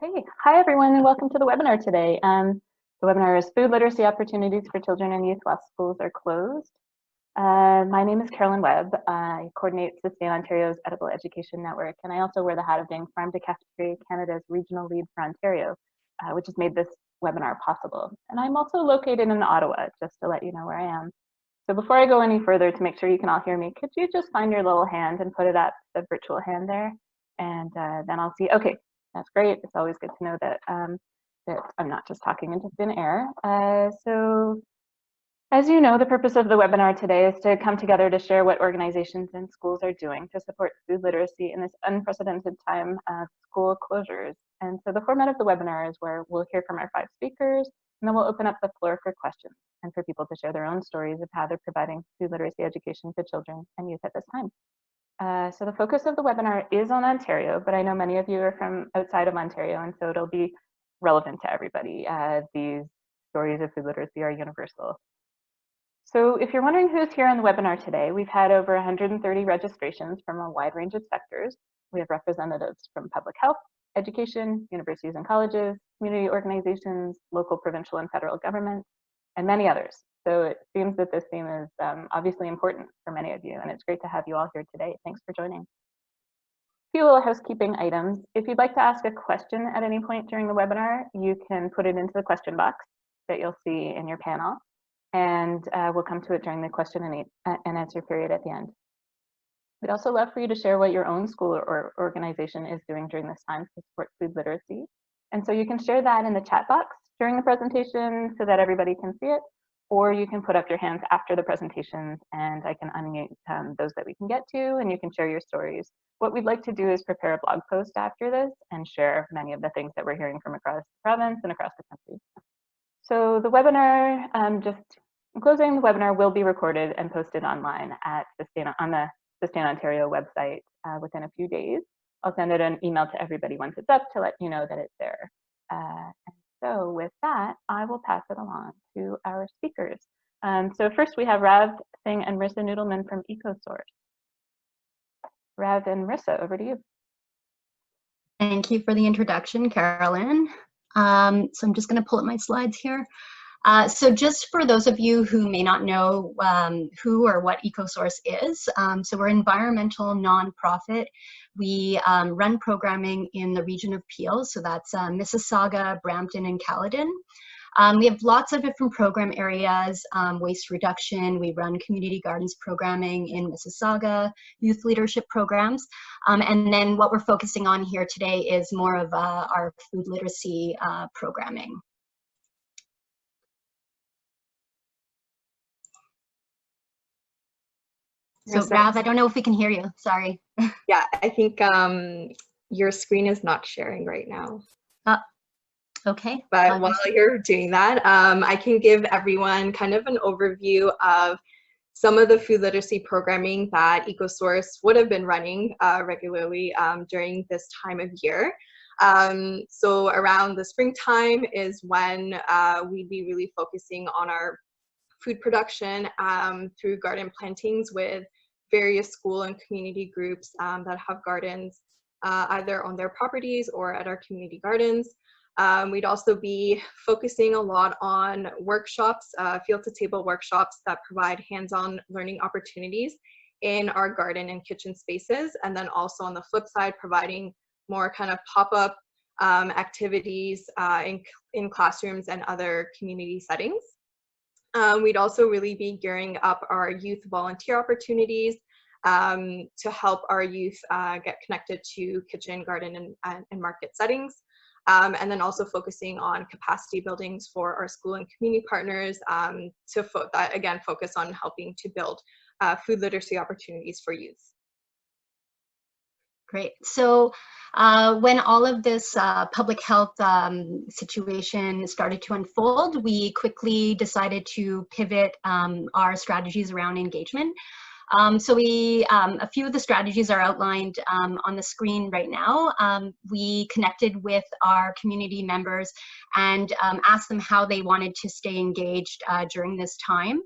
Okay, hi everyone and welcome to the webinar today. The webinar is Food Literacy Opportunities for Children and Youth While Schools Are Closed. My name is Carolyn Webb. I coordinate Sustain Ontario's Edible Education Network, and I also wear the hat of being Farm to Cafeteria Canada's regional lead for Ontario, which has made this webinar possible. And I'm also located in Ottawa, just to let you know where I am. So before I go any further, to make sure you can all hear me, could you just find your little hand and put it up, the virtual hand there? And then I'll see, okay. That's great. It's always good to know that, that I'm not just talking into thin air. So as you know, the purpose of the webinar today is to come together to share what organizations and schools are doing to support food literacy in this unprecedented time of school closures. And so the format of the webinar is where we'll hear from our 5 speakers, and then we'll open up the floor for questions and for people to share their own stories of how they're providing food literacy education to children and youth at this time. So the focus of the webinar is on Ontario, but I know many of you are from outside of Ontario, and so it'll be relevant to everybody. These stories of food literacy are universal. So if you're wondering who's here on the webinar today, we've had over 130 registrations from a wide range of sectors. We have representatives from public health, education, universities and colleges, community organizations, local, provincial, and federal government, and many others. So it seems that this theme is obviously important for many of you, and it's great to have you all here today. Thanks for joining. A few little housekeeping items. If you'd like to ask a question at any point during the webinar, you can put it into the question box that you'll see in your panel, and we'll come to it during the question and answer period at the end. We'd also love for you to share what your own school or organization is doing during this time to support food literacy. And so you can share that in the chat box during the presentation so that everybody can see it, or you can put up your hands after the presentations and I can unmute those that we can get to, and you can share your stories. What we'd like to do is prepare a blog post after this and share many of the things that we're hearing from across the province and across the country. So the webinar, just in closing, the webinar will be recorded and posted online at on the Sustain Ontario website within a few days. I'll send it an email to everybody once it's up to let you know that it's there. So with that, I will pass it along to our speakers. So first we have Rav, Singh, and Merissa Nudelman from Ecosource. Rav and Merissa, over to you. Thank you for the introduction, Carolyn. So I'm just going to pull up my slides here. So just for those of you who may not know who or what Ecosource is, so we're an environmental nonprofit. We run programming in the region of Peel, so that's Mississauga, Brampton, and Carleton. We have lots of different program areas, waste reduction. We run community gardens programming in Mississauga, youth leadership programs. And then what we're focusing on here today is more of our food literacy programming. So Rav, I don't know if we can hear you, sorry. Yeah, I think your screen is not sharing right now. Okay. But while you're doing that, I can give everyone kind of an overview of some of the food literacy programming that Ecosource would have been running regularly during this time of year. So around the springtime is when we'd be really focusing on our food production through garden plantings with various school and community groups that have gardens either on their properties or at our community gardens. We'd also be focusing a lot on workshops, field-to-table workshops that provide hands-on learning opportunities in our garden and kitchen spaces, and then also on the flip side, providing more kind of pop-up activities in classrooms and other community settings. We'd also really be gearing up our youth volunteer opportunities to help our youth get connected to kitchen, garden, and market settings. And then also focusing on capacity buildings for our school and community partners to again focus on helping to build food literacy opportunities for youth. Great. So when all of this public health situation started to unfold, we quickly decided to pivot our strategies around engagement. So a few of the strategies are outlined on the screen right now. We connected with our community members and asked them how they wanted to stay engaged during this time.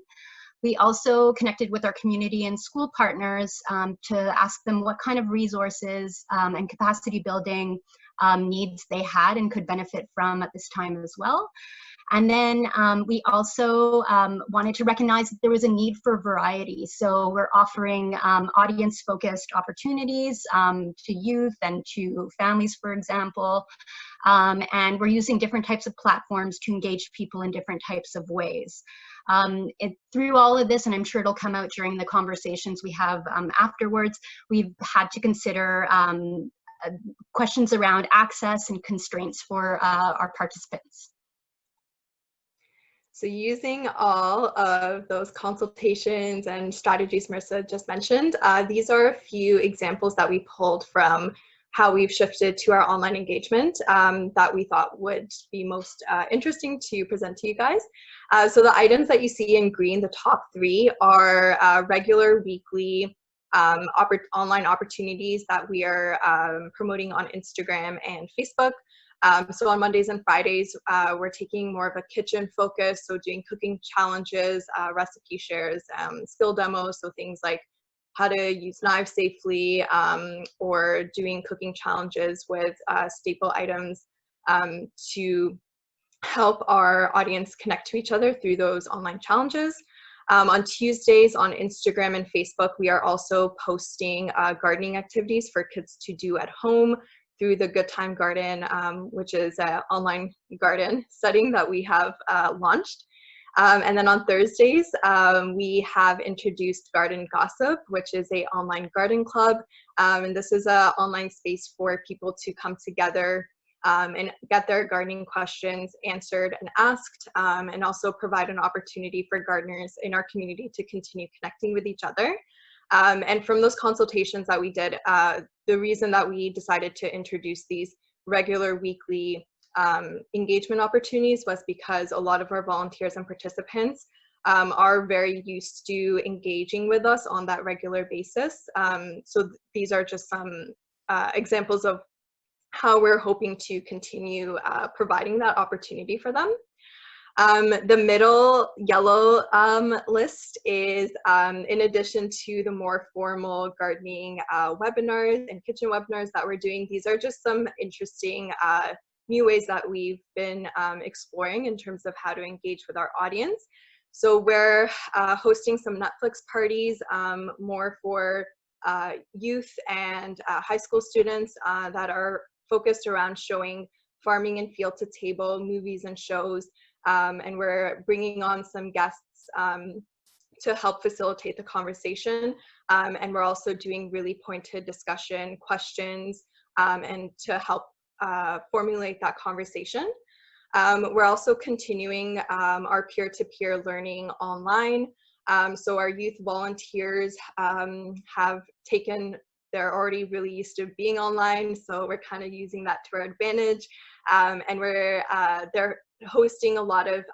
We also connected with our community and school partners to ask them what kind of resources and capacity building needs they had and could benefit from at this time as well. And then we also wanted to recognize that there was a need for variety. So we're offering audience-focused opportunities to youth and to families, for example. And we're using different types of platforms to engage people in different types of ways. Through all of this, and I'm sure it'll come out during the conversations we have afterwards, we've had to consider questions around access and constraints for our participants. So using all of those consultations and strategies Merissa just mentioned, these are a few examples that we pulled from how we've shifted to our online engagement that we thought would be most interesting to present to you guys. So the items that you see in green, the top 3, are regular weekly online opportunities that we are promoting on Instagram and Facebook. So on Mondays and Fridays, we're taking more of a kitchen focus, so doing cooking challenges, recipe shares, skill demos, so things like how to use knives safely, or doing cooking challenges with staple items to help our audience connect to each other through those online challenges. On Tuesdays on Instagram and Facebook, we are also posting gardening activities for kids to do at home through the Good Time Garden, which is an online garden setting that we have launched. And then on Thursdays, we have introduced Garden Gossip, which is an online garden club. And this is an online space for people to come together and get their gardening questions answered and asked, and also provide an opportunity for gardeners in our community to continue connecting with each other. And from those consultations that we did, the reason that we decided to introduce these regular weekly engagement opportunities was because a lot of our volunteers and participants are very used to engaging with us on that regular basis. So these are just some examples of how we're hoping to continue providing that opportunity for them. The middle yellow list is in addition to the more formal gardening webinars and kitchen webinars that we're doing. These are just some interesting new ways that we've been exploring in terms of how to engage with our audience. So we're hosting some Netflix parties more for youth and high school students that are focused around showing farming and field to table movies and shows. And we're bringing on some guests to help facilitate the conversation. And we're also doing really pointed discussion questions and to help formulate that conversation. We're also continuing our peer-to-peer learning online. So our youth volunteers have taken, they're already really used to being online, so we're kind of using that to our advantage. And they're hosting a lot of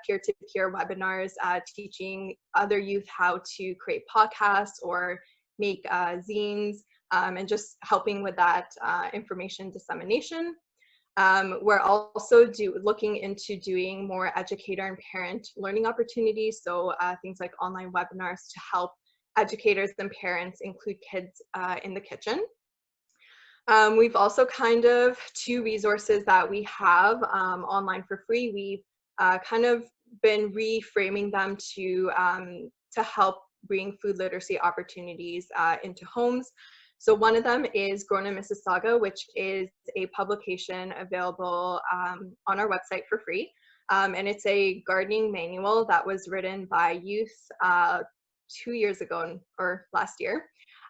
peer-to-peer webinars, teaching other youth how to create podcasts or make zines, and just helping with that information dissemination. We're also looking into doing more educator and parent learning opportunities, so things like online webinars to help educators and parents include kids in the kitchen. We've also kind of 2 resources that we have online for free. We've kind of been reframing them to help bring food literacy opportunities into homes. So one of them is Grown in Mississauga, which is a publication available on our website for free. And it's a gardening manual that was written by youth 2 years ago or last year.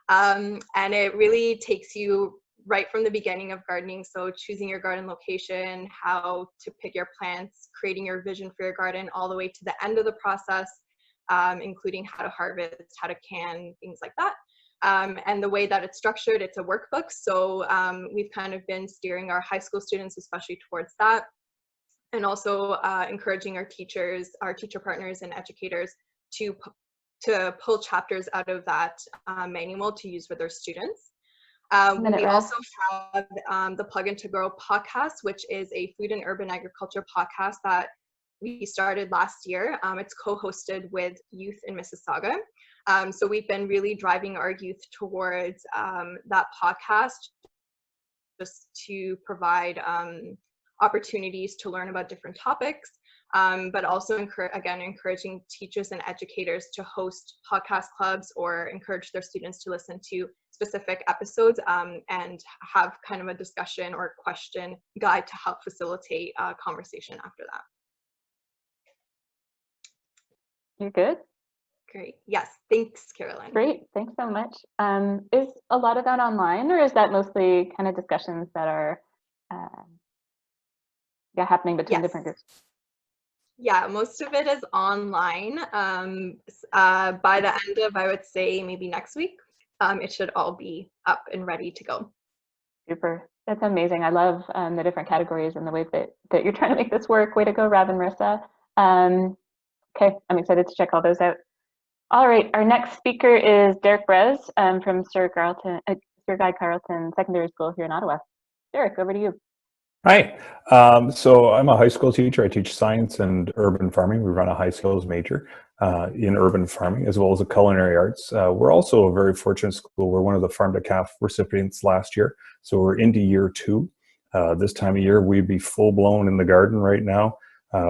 And it really takes you right from the beginning of gardening. So choosing your garden location, how to pick your plants, creating your vision for your garden, all the way to the end of the process, including how to harvest, how to can, things like that. And the way that it's structured, it's a workbook. So we've kind of been steering our high school students, especially towards that. And also encouraging our teachers, our teacher partners and educators to pull chapters out of that manual to use with their students. We also have the Plug and to Grow podcast, which is a food and urban agriculture podcast that we started last year. It's co-hosted with youth in Mississauga. So we've been really driving our youth towards that podcast, just to provide opportunities to learn about different topics, but also encouraging teachers and educators to host podcast clubs or encourage their students to listen to specific episodes and have kind of a discussion or question guide to help facilitate conversation after that. You're good? Great. Yes. Thanks, Carolyn. Great. Thanks so much. Is a lot of that online, or is that mostly kind of discussions that are happening between different groups? Yeah, most of it is online. By the end of, I would say, maybe next week, it should all be up and ready to go. Super. That's amazing. I love the different categories and the way that you're trying to make this work. Way to go, Rav and Merissa. Okay, I'm excited to check all those out. All right, our next speaker is Derek Brez from Sir Guy Carleton Secondary School here in Ottawa. Derek, over to you. Hi. So I'm a high school teacher. I teach science and urban farming. We run a high skills major in urban farming, as well as the culinary arts. We're also a very fortunate school. We're one of the Farm to Calf recipients last year. So we're into year 2. This time of year, we'd be full blown in the garden right now.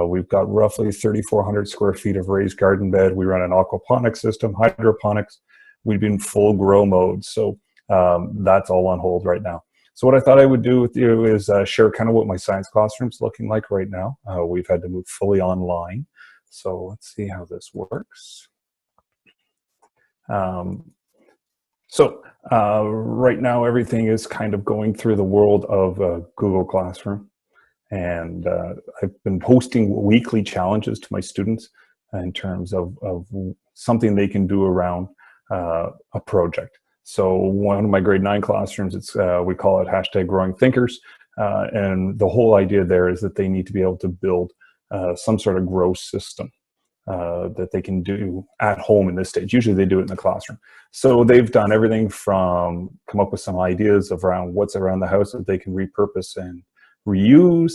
We've got roughly 3,400 square feet of raised garden bed. We run an aquaponics system, hydroponics. We've been full grow mode. So that's all on hold right now. So what I thought I would do with you is share kind of what my science classroom's looking like right now. We've had to move fully online. So let's see how this works. Right now, everything is kind of going through the world of Google Classroom. And I've been hosting weekly challenges to my students in terms of something they can do around a project. So one of my grade 9 classrooms, we call it hashtag Growing Thinkers. And the whole idea there is that they need to be able to build some sort of grow system that they can do at home in this stage. Usually they do it in the classroom. So they've done everything from come up with some ideas around what's around the house that they can repurpose and reuse.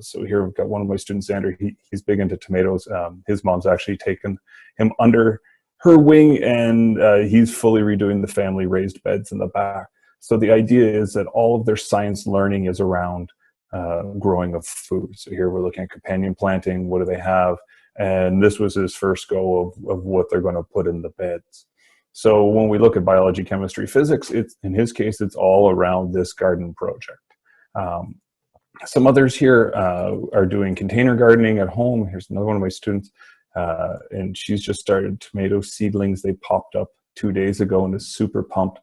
So here we've got one of my students, Andrew. He's big into tomatoes. His mom's actually taken him under her wing, and he's fully redoing the family raised beds in the back. So the idea is that all of their science learning is around growing of food. So here we're looking at companion planting. What do they have? And this was his first go of what they're going to put in the beds. So when we look at biology, chemistry, physics, in his case, it's all around this garden project. Some others here are doing container gardening at home. Here's another one of my students. And she's just started tomato seedlings. They popped up 2 days ago and is super pumped.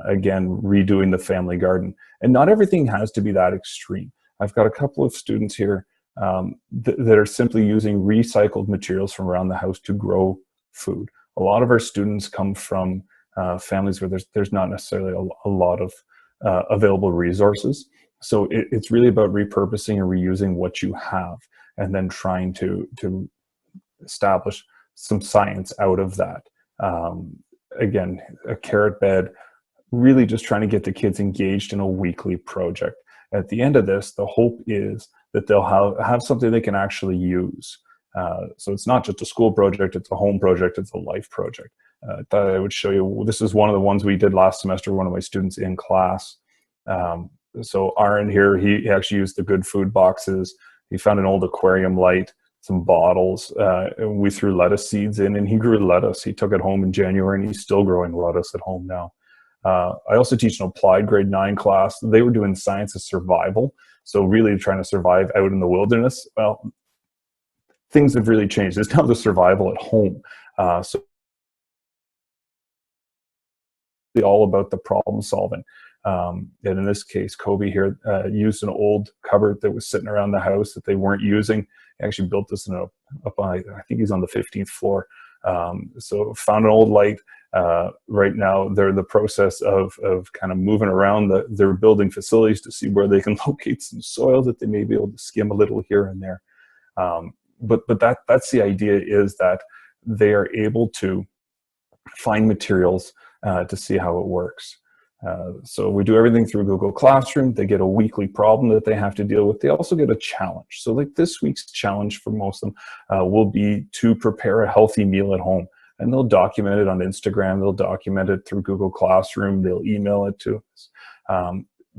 Again, redoing the family garden. And not everything has to be that extreme. I've got a couple of students here that are simply using recycled materials from around the house to grow food. A lot of our students come from families where there's not necessarily a lot of available resources. So it's really about repurposing and reusing what you have and then trying to establish some science out of that. Again, a carrot bed, really just trying to get the kids engaged in a weekly project. At the end of this, the hope is that they'll have something they can actually use. So it's not just a school project, it's a home project, it's a life project. I thought I would show you, this is one of the ones we did last semester, one of my students in class. So Aaron here, he actually used the good food boxes. He found an old aquarium light, some bottles, and we threw lettuce seeds in, and he grew lettuce. He took it home in January, and he's still growing lettuce at home now. I also teach an applied grade 9 class. They were doing science of survival, so really trying to survive out in the wilderness. Well, things have really changed. It's now the survival at home. So all about the problem solving. And in this case, Kobe here used an old cupboard that was sitting around the house that they weren't using. He actually built this up on, I think he's on the 15th floor. So found an old light. Right now, they're in the process of kind of moving around their building facilities to see where they can locate some soil that they may be able to skim a little here and there. But that's the idea, is that they are able to find materials to see how it works. So we do everything through Google Classroom. They get a weekly problem that they have to deal with. They also get a challenge. So like this week's challenge for most of them will be to prepare a healthy meal at home. And they'll document it on Instagram. They'll document it through Google Classroom. They'll email it to us.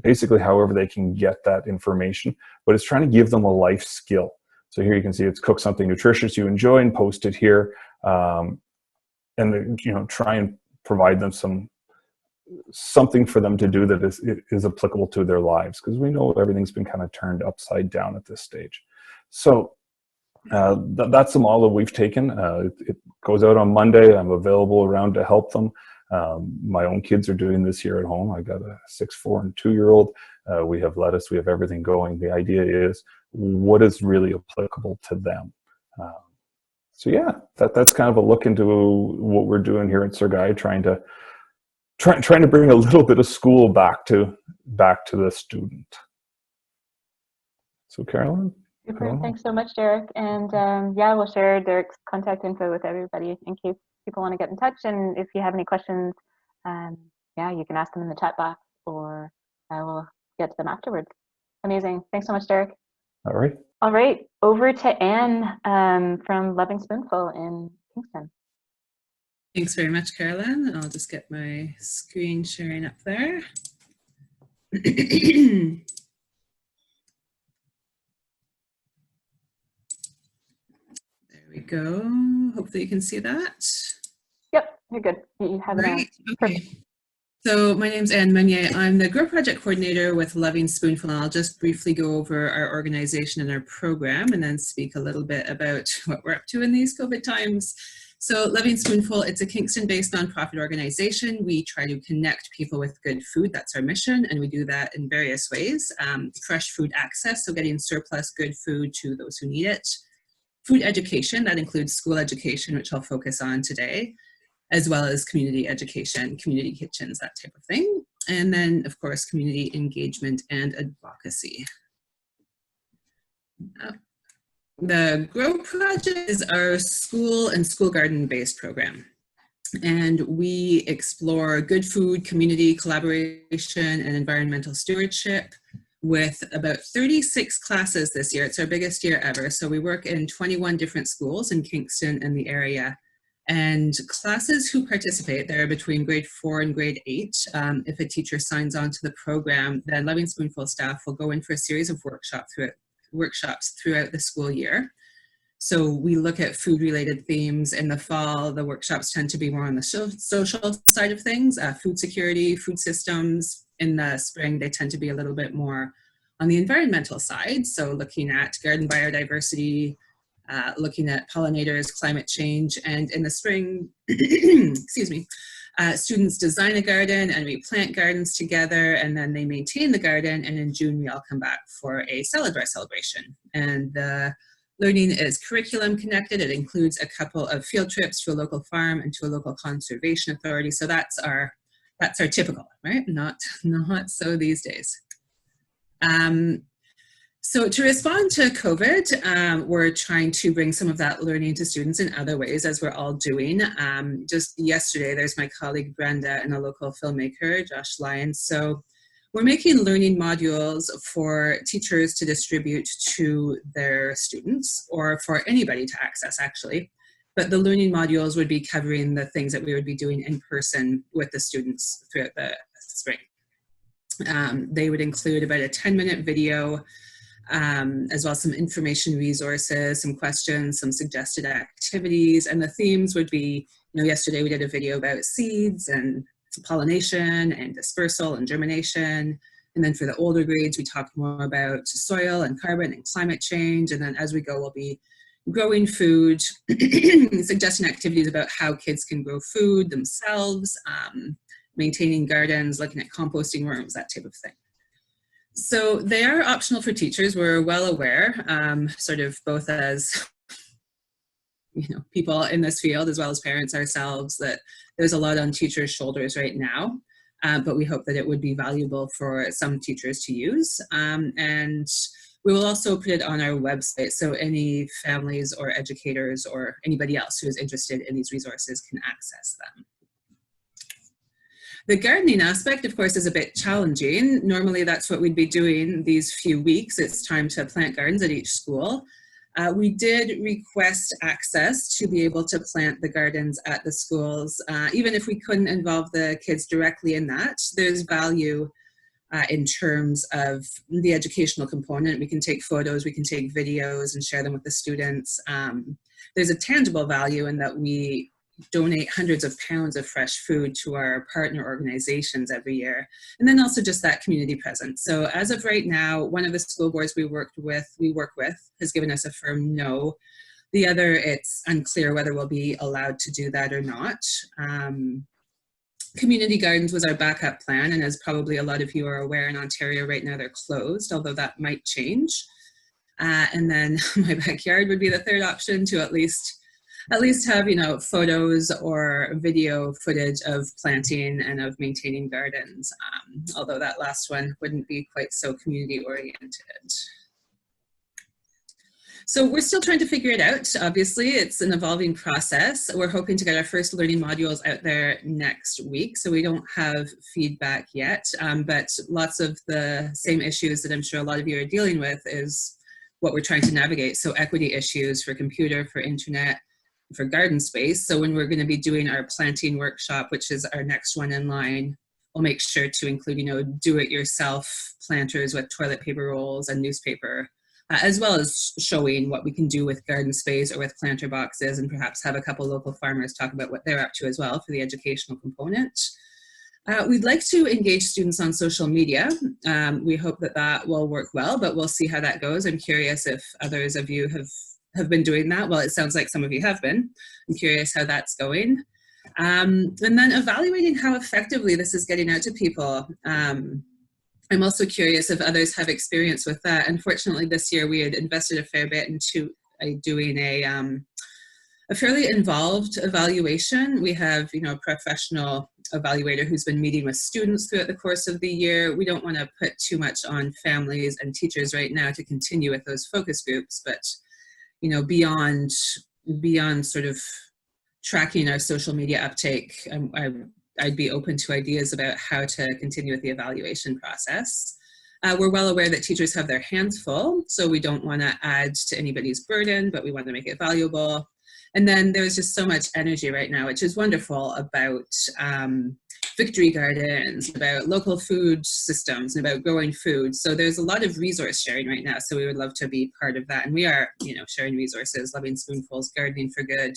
Basically, however they can get that information. But it's trying to give them a life skill. So here you can see it's cook something nutritious you enjoy and post it here. And try and provide them something for them to do that is applicable to their lives, because we know everything's been kind of turned upside down at this stage. So that's the model that we've taken. It goes out on Monday. I'm available around to help them. My own kids are doing this here at home. I got a 6, 4, and 2-year-old. We have lettuce. We have everything going. The idea is what is really applicable to them. So yeah, that's kind of a look into what we're doing here at Sir Guy, trying to bring a little bit of school back to the student. So Carolyn? Super. Thanks so much, Derek. And yeah, we'll share Derek's contact info with everybody in case people want to get in touch. And if you have any questions, yeah, you can ask them in the chat box, or I will get to them afterwards. Amazing. Thanks so much, Derek. All right. All right. Over to Anne from Loving Spoonful in Kingston. Thanks very much, Carolyn. I'll just get my screen sharing up there. There we go. Hopefully you can see that. Yep, you're good. You have it on. Okay. So my name's Anne Munier. I'm the Grow Project Coordinator with Loving Spoonful, and I'll just briefly go over our organization and our program and then speak a little bit about what we're up to in these COVID times. So Loving Spoonful, it's a Kingston-based nonprofit organization. We try to connect people with good food. That's our mission, and we do that in various ways. Fresh food access, so getting surplus good food to those who need it. Food education, that includes school education, which I'll focus on today, as well as community education, community kitchens, that type of thing. And then, of course, community engagement and advocacy. The GROW Project is our school and school garden based program. And we explore good food, community collaboration, and environmental stewardship with about 36 classes this year. It's our biggest year ever. So we work in 21 different schools in Kingston and the area. And classes who participate, they're between grade 4 and grade 8. If a teacher signs on to the program, then Loving Spoonful staff will go in for a series of workshops throughout the school year. So we look at food-related themes. In the fall, the workshops tend to be more on the social side of things, food security, food systems. In the spring, they tend to be a little bit more on the environmental side. So looking at garden biodiversity, looking at pollinators, climate change, and in the spring, excuse me, students design a garden and we plant gardens together, and then they maintain the garden, and in June we all come back for a salad bar celebration. And the learning is curriculum connected. It includes a couple of field trips to a local farm and to a local conservation authority. So that's our typical, right? Not so these days. So to respond to COVID, we're trying to bring some of that learning to students in other ways, as we're all doing. Just yesterday, there's my colleague Brenda and a local filmmaker, Josh Lyons. So we're making learning modules for teachers to distribute to their students, or for anybody to access, actually. But the learning modules would be covering the things that we would be doing in person with the students throughout the spring. They would include about a 10-minute video, as well as some information resources, some questions, some suggested activities, and the themes would be, yesterday we did a video about seeds and pollination and dispersal and germination, and then for the older grades we talked more about soil and carbon and climate change, and then as we go we'll be growing food, suggesting activities about how kids can grow food themselves, maintaining gardens, looking at composting worms, that type of thing. So they are optional for teachers. We're well aware, sort of both as people in this field as well as parents ourselves, that there's a lot on teachers' shoulders right now, but we hope that it would be valuable for some teachers to use. And we will also put it on our website, so any families or educators or anybody else who is interested in these resources can access them. The gardening aspect, of course, is a bit challenging. Normally, that's what we'd be doing these few weeks. It's time to plant gardens at each school. We did request access to be able to plant the gardens at the schools. Even if we couldn't involve the kids directly in that, there's value in terms of the educational component. We can take photos, we can take videos and share them with the students. There's a tangible value in that we donate hundreds of pounds of fresh food to our partner organizations every year. And then also just that community presence. So as of right now, one of the school boards we work with has given us a firm no. The other, it's unclear whether we'll be allowed to do that or not. Community gardens was our backup plan, and as probably a lot of you are aware, in Ontario right now they're closed, although that might change. And then my backyard would be the third option, to at least have, you know, photos or video footage of planting and of maintaining gardens, although that last one wouldn't be quite so community oriented. So we're still trying to figure it out. Obviously, it's an evolving process. We're hoping to get our first learning modules out there next week, so we don't have feedback yet, but lots of the same issues that I'm sure a lot of you are dealing with is what we're trying to navigate. So equity issues for computer, for internet, for garden space. So when we're going to be doing our planting workshop, which is our next one in line, we'll make sure to include, you know, do-it-yourself planters with toilet paper rolls and newspaper, as well as showing what we can do with garden space or with planter boxes, and perhaps have a couple local farmers talk about what they're up to as well for the educational component. We'd like to engage students on social media. We hope that that will work well, but we'll see how that goes. I'm curious if others of you have been doing that. Well, it sounds like some of you have been. I'm curious how that's going. And then evaluating how effectively this is getting out to people. I'm also curious if others have experience with that. Unfortunately, this year we had invested a fair bit into doing a fairly involved evaluation. We have, you know, a professional evaluator who's been meeting with students throughout the course of the year. We don't want to put too much on families and teachers right now to continue with those focus groups, but you know, beyond sort of tracking our social media uptake, I'd be open to ideas about how to continue with the evaluation process. We're well aware that teachers have their hands full, so we don't want to add to anybody's burden, but we want to make it valuable. And then there's just so much energy right now, which is wonderful, about victory gardens, about local food systems, and about growing food. So there's a lot of resource sharing right now. So we would love to be part of that. And we are, you know, sharing resources. Loving Spoonful's Gardening for Good,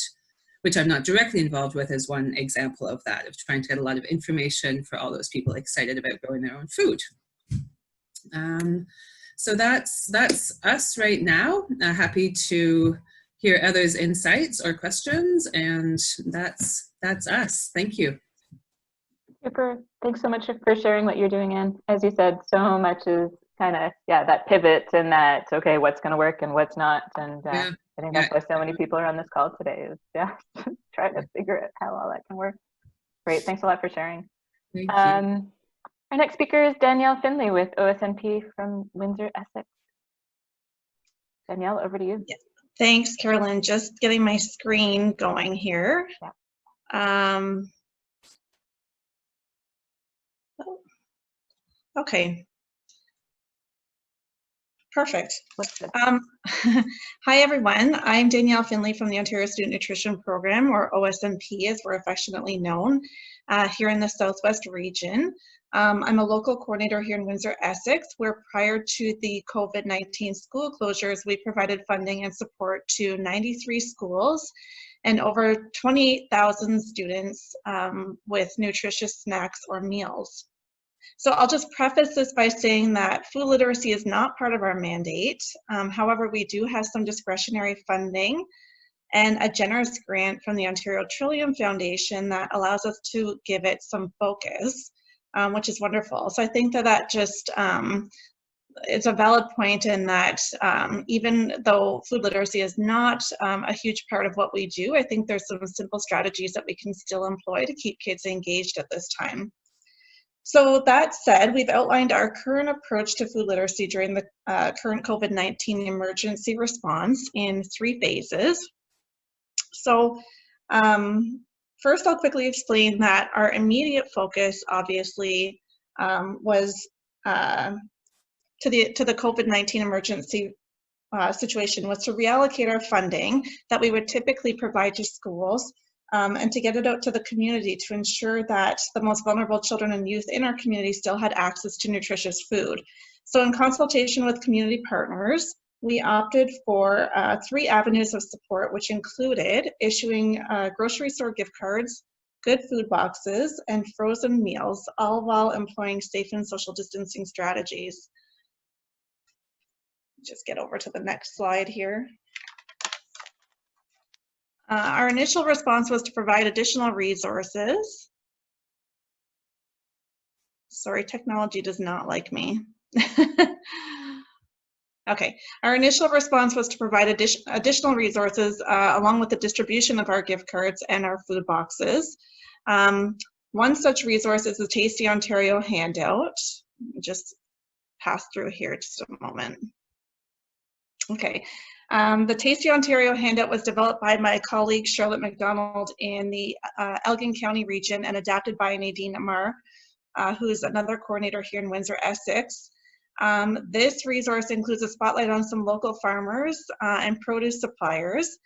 which I'm not directly involved with, is one example of that, of trying to get a lot of information for all those people excited about growing their own food. So that's us right now. Happy to hear others' insights or questions, and that's us. Thank you. Super. Thanks so much for sharing what you're doing. And as you said, so much is kind of, that pivot and that, okay, what's going to work and what's not. And I think that's why so many people are on this call today, is try to figure out how all that can work. Great. Thanks a lot for sharing. Thank you. Our next speaker is Danielle Findlay with OSNP from Windsor-Essex. Danielle, over to you. Yeah. Thanks, Carolyn. Just getting my screen going here. Yeah. Okay. Perfect. Hi, everyone. I'm Danielle Findlay from the Ontario Student Nutrition Program, or OSNP as we're affectionately known, here in the Southwest region. I'm a local coordinator here in Windsor-Essex, where prior to the COVID-19 school closures, we provided funding and support to 93 schools and over 28,000 students with nutritious snacks or meals. So I'll just preface this by saying that food literacy is not part of our mandate. However, we do have some discretionary funding and a generous grant from the Ontario Trillium Foundation that allows us to give it some focus, which is wonderful. So I think that just it's a valid point in that even though food literacy is not a huge part of what we do, I think there's some simple strategies that we can still employ to keep kids engaged at this time. So that said, we've outlined our current approach to food literacy during the current COVID-19 emergency response in 3 phases. So first, I'll quickly explain that our immediate focus, obviously, was to the COVID-19 emergency situation, was to reallocate our funding that we would typically provide to schools and to get it out to the community to ensure that the most vulnerable children and youth in our community still had access to nutritious food. So in consultation with community partners, we opted for 3 avenues of support, which included issuing grocery store gift cards, good food boxes, and frozen meals, all while employing safe and social distancing strategies. Just get over to the next slide here. Our initial response was to provide additional resources. Sorry, technology does not like me. Okay, our initial response was to provide additional resources along with the distribution of our gift cards and our food boxes. One such resource is the Tasty Ontario handout. Just pass through here just a moment. Okay, the Tasty Ontario handout was developed by my colleague Charlotte McDonald in the Elgin County region and adapted by Nadine Amar, who's another coordinator here in Windsor-Essex. This resource includes a spotlight on some local farmers and produce suppliers.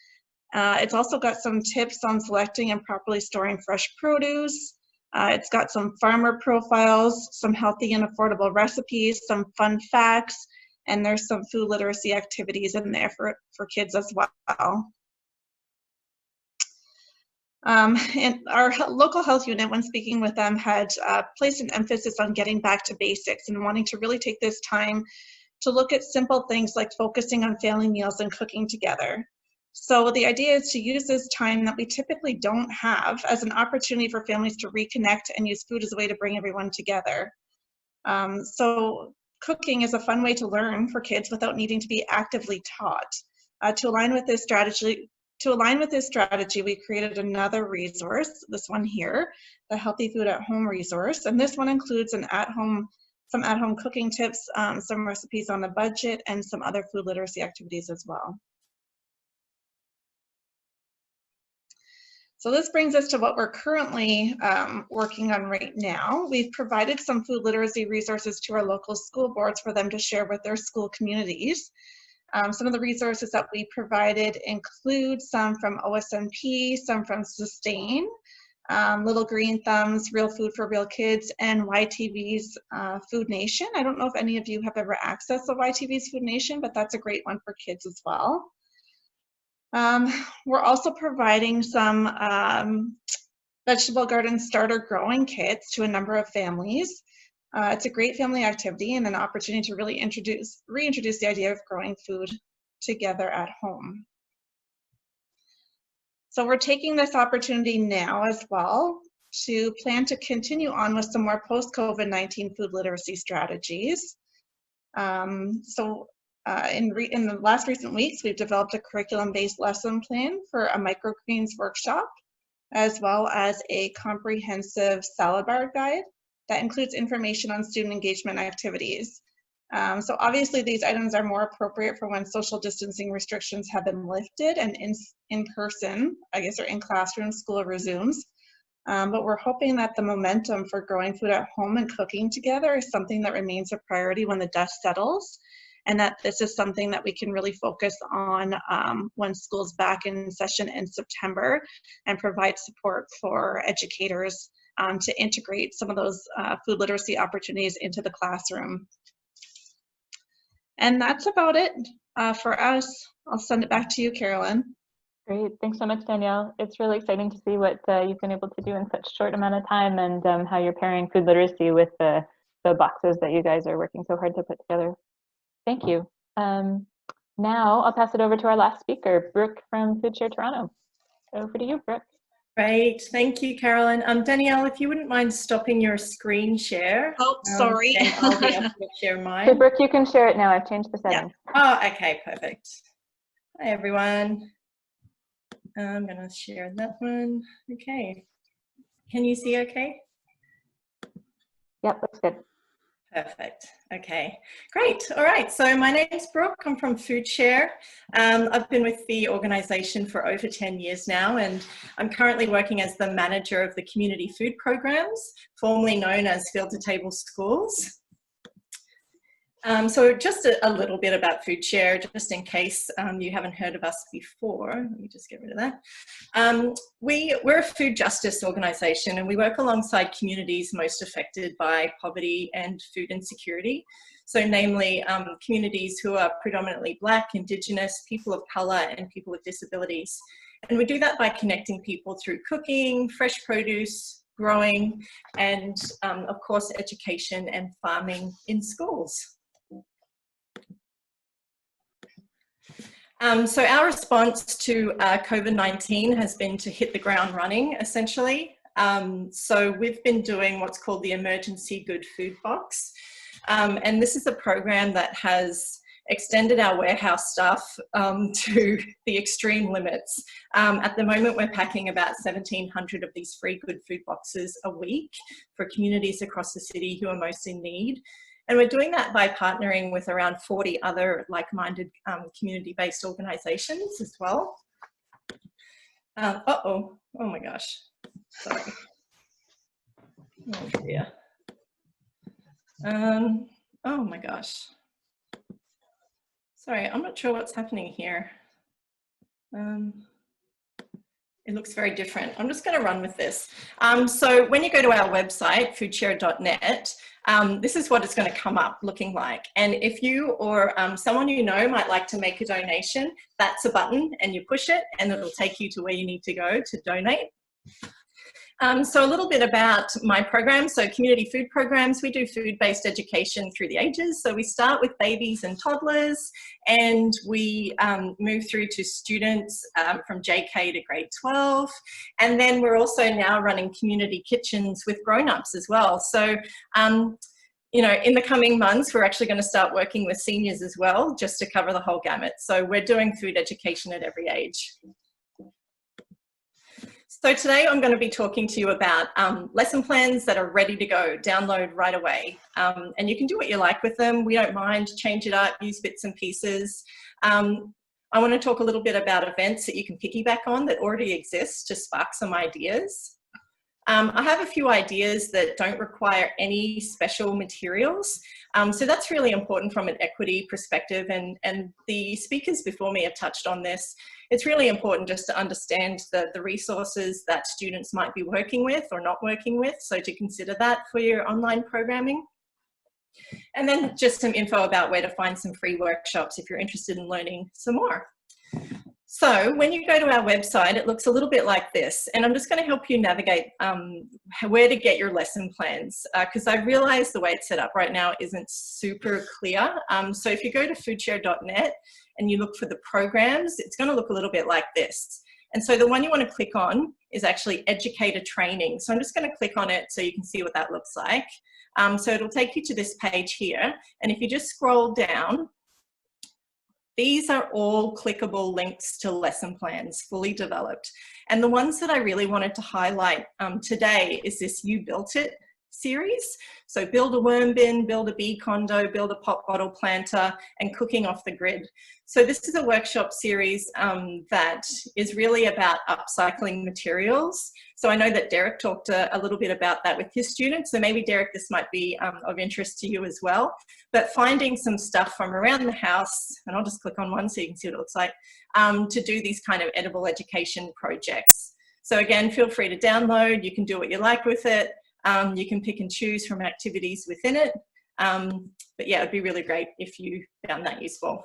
It's also got some tips on selecting and properly storing fresh produce. It's got some farmer profiles, some healthy and affordable recipes, some fun facts, and there's some food literacy activities in there for kids as well. And our local health unit, when speaking with them, had placed an emphasis on getting back to basics and wanting to really take this time to look at simple things like focusing on family meals and cooking together. So the idea is to use this time that we typically don't have as an opportunity for families to reconnect and use food as a way to bring everyone together. So cooking is a fun way to learn for kids without needing to be actively taught. To align with this strategy, we created another resource, this one here, the Healthy Food at Home resource, and this one includes some at-home cooking tips, some recipes on a budget, and some other food literacy activities as well. So this brings us to what we're currently working on right now. We've provided some food literacy resources to our local school boards for them to share with their school communities. Some of the resources that we provided include some from OSNP, some from Sustain, Little Green Thumbs, Real Food for Real Kids, and YTV's Food Nation. I don't know if any of you have ever accessed the YTV's Food Nation, but that's a great one for kids as well. We're also providing some vegetable garden starter growing kits to a number of families. It's a great family activity and an opportunity to really reintroduce the idea of growing food together at home. So we're taking this opportunity now as well to plan to continue on with some more post-COVID-19 food literacy strategies. In the last recent weeks, we've developed a curriculum-based lesson plan for a microgreens workshop, as well as a comprehensive salad bar guide that includes information on student engagement activities. So obviously these items are more appropriate for when social distancing restrictions have been lifted and in person, I guess, or in classroom school resumes. But we're hoping that the momentum for growing food at home and cooking together is something that remains a priority when the dust settles, and that this is something that we can really focus on when school's back in session in September, and provide support for educators to integrate some of those food literacy opportunities into the classroom. And that's about it for us. I'll send it back to you, Carolyn. Great, thanks so much, Danielle. It's really exciting to see what you've been able to do in such a short amount of time, and how you're pairing food literacy with the boxes that you guys are working so hard to put together. Thank you. Now I'll pass it over to our last speaker, Brooke from FoodShare Toronto. Over to you, Brooke. Great, thank you, Carolyn. Danielle, if you wouldn't mind stopping your screen share. Oh, sorry. I'll be able to share mine. So Brooke, you can share it now. I've changed the settings. Yeah. Oh, okay, perfect. Hi, everyone. I'm going to share that one. Okay. Can you see okay? Yep, looks good. Perfect. Okay, great. All right, so my name's Brooke. I'm from FoodShare. I've been with the organisation for over 10 years now, and I'm currently working as the manager of the community food programs, formerly known as Field to Table Schools. So just a little bit about FoodShare, just in case you haven't heard of us before. Let me just get rid of that. We're a food justice organisation, and we work alongside communities most affected by poverty and food insecurity. So namely communities who are predominantly Black, Indigenous, people of colour and people with disabilities. And we do that by connecting people through cooking, fresh produce, growing, and of course education and farming in schools. So our response to COVID-19 has been to hit the ground running, essentially. So we've been doing what's called the Emergency Good Food Box. And this is a program that has extended our warehouse staff to the extreme limits. At the moment, we're packing about 1,700 of these free good food boxes a week for communities across the city who are most in need. And we're doing that by partnering with around 40 other like-minded community-based organisations as well. Oh my gosh, sorry. Oh dear. Oh my gosh. Sorry, I'm not sure what's happening here. It looks very different. I'm just going to run with this. So when you go to our website, foodshare.net, this is what it's going to come up looking like. And if you or someone you know might like to make a donation, that's a button and you push it and it'll take you to where you need to go to donate. So a little bit about my program. So community food programs, we do food-based education through the ages. So we start with babies and toddlers, and we move through to students from JK to grade 12. And then we're also now running community kitchens with grown-ups as well. So, you know, in the coming months, we're actually going to start working with seniors as well, just to cover the whole gamut. So we're doing food education at every age. So today I'm going to be talking to you about lesson plans that are ready to go, download right away. And you can do what you like with them. We don't mind, change it up, use bits and pieces. I want to talk a little bit about events that you can piggyback on that already exist to spark some ideas. I have a few ideas that don't require any special materials. So that's really important from an equity perspective, and the speakers before me have touched on this. It's really important just to understand the resources that students might be working with or not working with, so to consider that for your online programming. And then just some info about where to find some free workshops if you're interested in learning some more. So when you go to our website, it looks a little bit like this, and I'm just going to help you navigate where to get your lesson plans, because I realize the way it's set up right now isn't super clear. So if you go to foodshare.net and you look for the programs, it's going to look a little bit like this. And so the one you want to click on is actually educator training. So I'm just going to click on it so you can see what that looks like. So it'll take you to this page here, and if you just scroll down, these are all clickable links to lesson plans, fully developed. And the ones that I really wanted to highlight today is this You Built It series. So build a worm bin, build a bee condo, build a pop bottle planter, and cooking off the grid. So this is a workshop series that is really about upcycling materials. So I know that Derek talked a little bit about that with his students. So maybe Derek, this might be of interest to you as well. But finding some stuff from around the house, and I'll just click on one so you can see what it looks like, to do these kind of edible education projects. So again, feel free to download. You can do what you like with it. You can pick and choose from activities within it. But yeah, it'd be really great if you found that useful.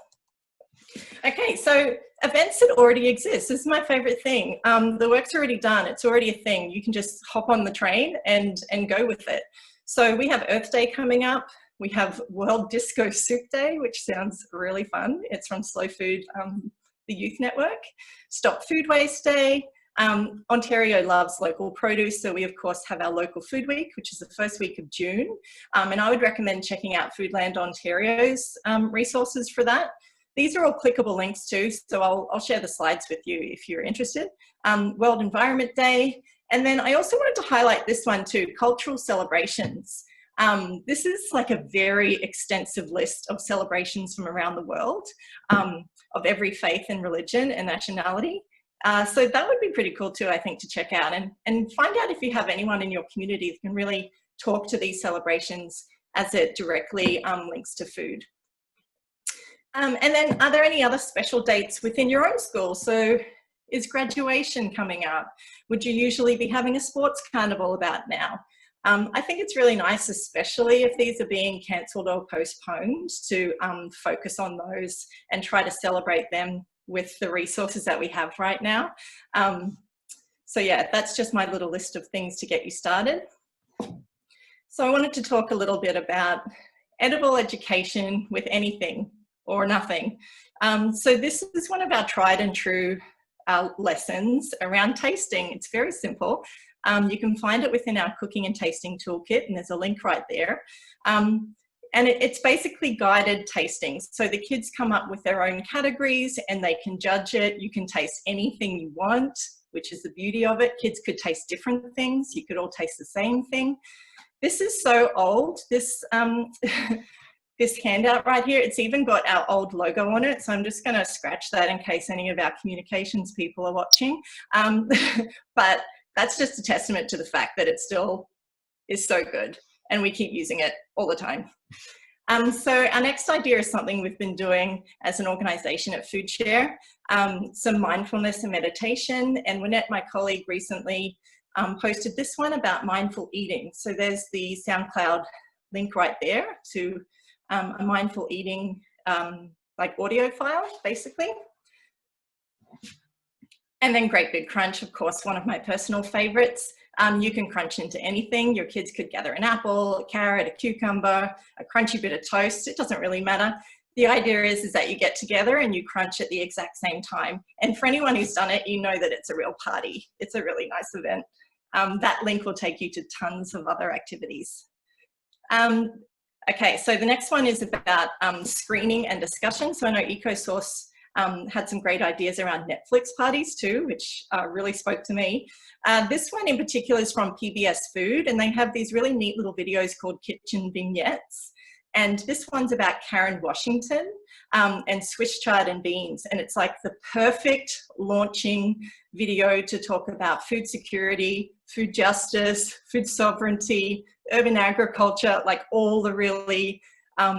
Okay, so events that already exist. This is my favorite thing. The work's already done. It's already a thing. You can just hop on the train and go with it. So we have Earth Day coming up. We have World Disco Soup Day, which sounds really fun. It's from Slow Food, the Youth Network. Stop Food Waste Day. Ontario loves local produce, so we of course have our local food week, which is the first week of June, and I would recommend checking out Foodland Ontario's resources for that. These are all clickable links too, so I'll share the slides with you if you're interested. World Environment Day, and then I also wanted to highlight this one too, cultural celebrations. This is like a very extensive list of celebrations from around the world, of every faith and religion and nationality. So that would be pretty cool too, I think, to check out and find out if you have anyone in your community that can really talk to these celebrations as it directly links to food. And then are there any other special dates within your own school? So is graduation coming up? Would you usually be having a sports carnival about now? I think it's really nice, especially if these are being cancelled or postponed, to focus on those and try to celebrate them with the resources that we have right now. So yeah, that's just my little list of things to get you started. So I wanted to talk a little bit about edible education with anything or nothing. So this is one of our tried and true lessons around tasting. It's very simple. You can find it within our cooking and tasting toolkit, and there's a link right there. And it's basically guided tasting. So the kids come up with their own categories and they can judge it. You can taste anything you want, which is the beauty of it. Kids could taste different things. You could all taste the same thing. This is so old. This this handout right here, it's even got our old logo on it. So I'm just going to scratch that in case any of our communications people are watching. But that's just a testament to the fact that it still is so good and we keep using it all the time. So our next idea is something we've been doing as an organisation at FoodShare, some mindfulness and meditation. And Wynette, my colleague, recently posted this one about mindful eating. So there's the SoundCloud link right there to a mindful eating like audio file, basically. And then Great Big Crunch, of course, one of my personal favorites. You can crunch into anything. Your kids could gather an apple, a carrot, a cucumber, a crunchy bit of toast. It doesn't really matter. The idea is that you get together and you crunch at the exact same time. And for anyone who's done it, you know that it's a real party. It's a really nice event. That link will take you to tons of other activities. Okay, so the next one is about screening and discussion. So I know Ecosource had some great ideas around Netflix parties too, which really spoke to me. This one in particular is from PBS Food, and they have these really neat little videos called Kitchen Vignettes. And this one's about Karen Washington and Swiss chard and beans. And it's like the perfect launching video to talk about food security, food justice, food sovereignty, urban agriculture, like all the really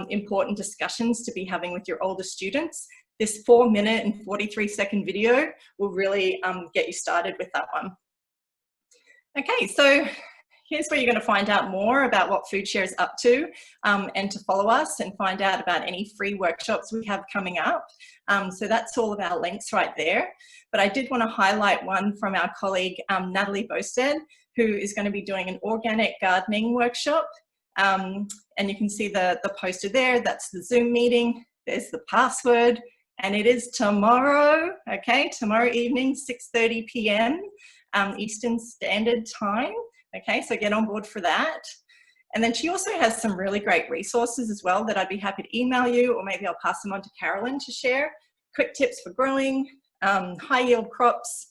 important discussions to be having with your older students. This 4-minute and 43-second video will really get you started with that one. Okay, so here's where you're going to find out more about what FoodShare is up to and to follow us and find out about any free workshops we have coming up. So that's all of our links right there. But I did want to highlight one from our colleague, Natalie Bosted, who is going to be doing an organic gardening workshop. And you can see the poster there. That's the Zoom meeting. There's the password. And it is tomorrow, okay, tomorrow evening, 6:30 p.m. Eastern Standard Time. Okay, so get on board for that. And then she also has some really great resources as well that I'd be happy to email you, or maybe I'll pass them on to Carolyn to share. Quick tips for growing, high yield crops,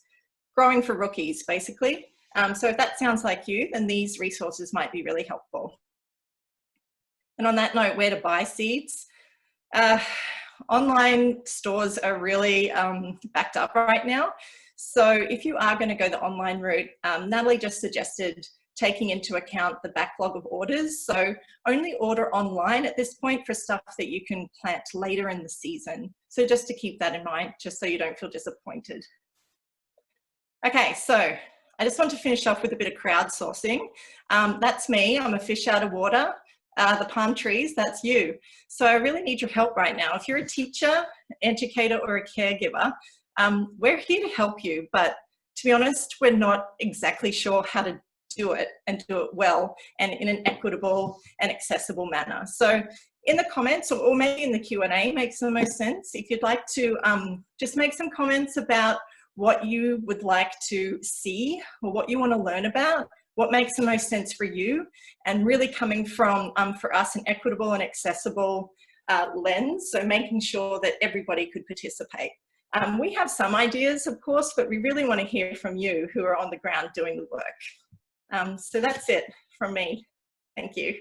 growing for rookies, basically. So if that sounds like you, then these resources might be really helpful. And on that note, where to buy seeds? Online stores are really backed up right now. So if you are going to go the online route, Natalie just suggested taking into account the backlog of orders. So only order online at this point for stuff that you can plant later in the season. So just to keep that in mind, just so you don't feel disappointed. Okay, so I just want to finish off with a bit of crowdsourcing. That's me, I'm a fish out of water. The palm trees, that's you. So I really need your help right now. If you're a teacher, educator, or a caregiver, we're here to help you. But to be honest, we're not exactly sure how to do it and do it well and in an equitable and accessible manner. So in the comments or maybe in the Q&A makes the most sense. If you'd like to just make some comments about what you would like to see or what you want to learn about, what makes the most sense for you, and really coming from, for us, an equitable and accessible lens, so making sure that everybody could participate. We have some ideas, of course, but we really want to hear from you who are on the ground doing the work. So that's it from me. Thank you.